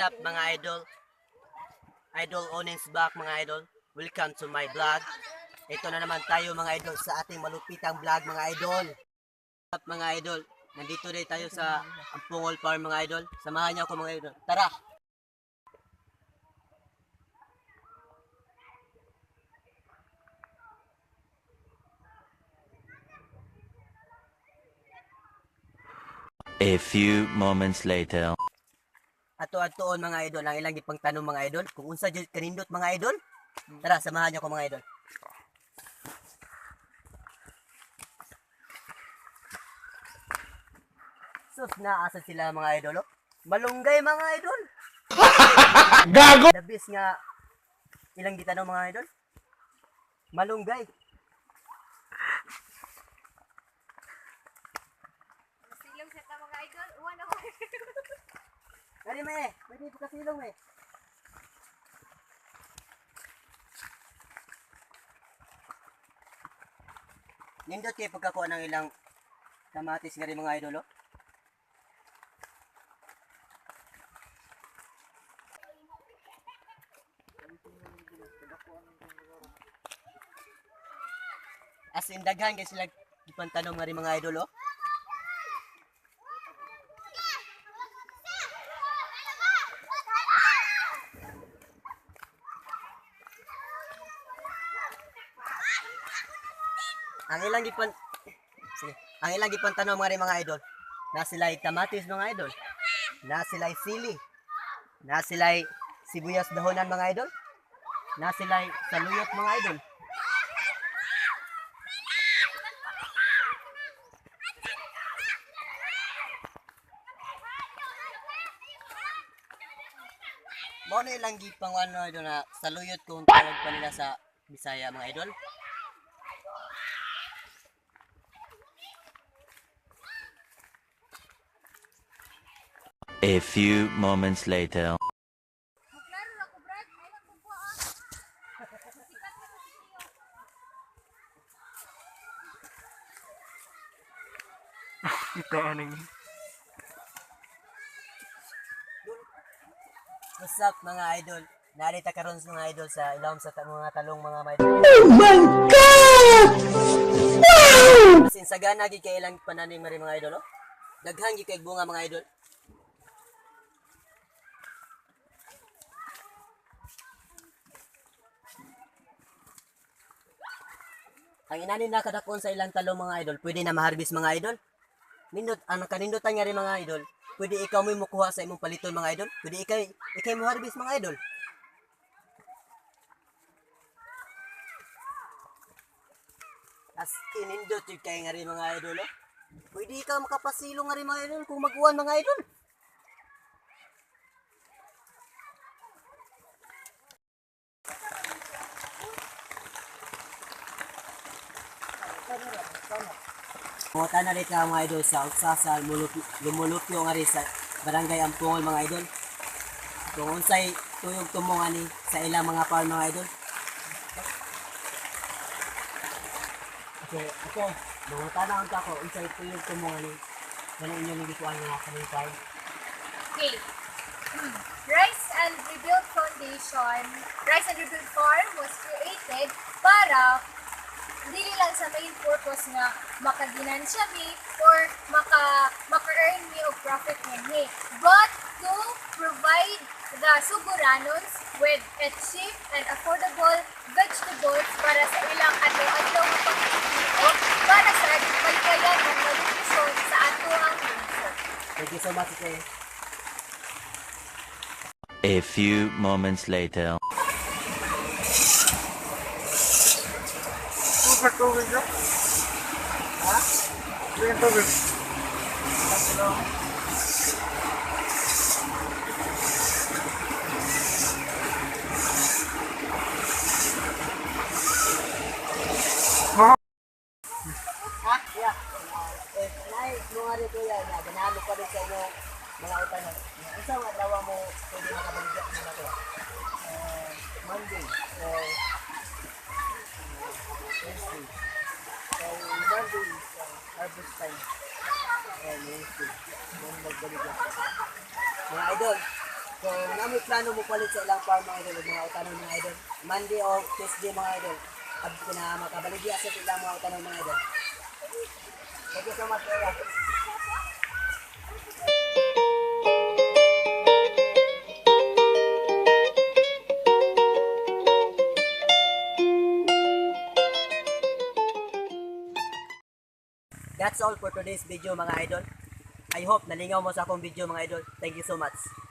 up mga idol? Idol Onens back mga idol. Welcome to my vlog. Ito na naman tayo mga idol sa ating malupitang vlog mga idol. Up mga idol. Nandito rin tayo sa Ampungol Farm mga idol. Samahan niyo ako mga idol. Tara! A few moments later. Ato-atoon mga idol, ang ilang ipang tanong mga idol. Kung unsa jud kanindot mga idol. Tara, samahan niyo ako mga idol. Sus, naasa sila mga idol, oh. Malunggay mga idol. Gago! Labis nga ilang gitanong mga idol. Malunggay. Silong sa mga idol, uwan ako. Kani me, may dito kasilong me. Nindot kay pagkakuha ng ilang kamatis nga rin mga idol, oh. As in daghan kay sila ipantanom nga rin mga idol, oh. Ang ilang gipan Sige. Ang ilang gipantanom nga rin mga idol. Na sila'y kamatis mga idol. Na sila'y sili. Na sila'y sibuyas dahonan mga idol. Na sila'y saluyot mga idol. Mao na ilang gipang ano idol na saluyot kung tawag pa nila sa Bisaya mga idol. A few moments later. Maklaro na ko, Brad. Ay, lang ko ah. Sikat na ko siya. Ito anong What's up mga idol? Narita karon sa mga idol sa ilawom sa mga talong mga idol. Oh my God! Sin sagana gid kay ilang pananim mari mga idol, oh. Daghang gid kay bunga mga idol. Ang inanin na kadakon sa ilang talong mga idol, pwede na ma-harvest mga idol. Nindot, ang kanindotan nga rin mga idol, pwede ikaw mo makuha sa imong paliton mga idol. Pwede ikay mo harvest mga idol. As inindot yung kay nga rin mga idol, oh. Pwede ikaw makapasilong nga rin mga idol kung mag-uwan mga idol. Punta na rin ka mga idol sa Uksasa, lumulupyo nga rin sa Barangay Ampungol mga idol. Kung unsay tuyog tumungan ni sa ilang mga farm mga idol. Okay, mga tanang ka ko, unsay tuyog tumungan ni ganun inyo nilikuan nga kanyang farm. Okay. Rice and Rebuild Foundation, Rice and Rebuild Farm was created para dili lang sa main purpose nga makaginansya mi or maka-earn mi og profit ni, but to provide the Suguranos with a cheap and affordable vegetables para sa ilang adlaw-adlaw nga pagkakiyo para sa pagkayan ng malukson sa atuang lungsod. Thank you so much, okay. A few moments later. super tubig na. Ha? Ito yung tubig. Ha? Yeah. Nay, mga rin ko yan. Ganalo pa rin sa inyo mga utang. Isang adlaw mo pwede makabaligya mo na ito. Monday. Wednesday. So, Monday is harvest time. And Wednesday. Then magbaligya. Mga idol, So, namoy plano mo palit sa ilang farm mga idol, mga utanong mga idol. Monday o Tuesday mga idol. Na makabaligya sa ilang mga utanong mga idol. Thank you so much, Kuya. That's all for today's video mga idol. I hope nalingaw mo sa akong video mga idol. Thank you so much.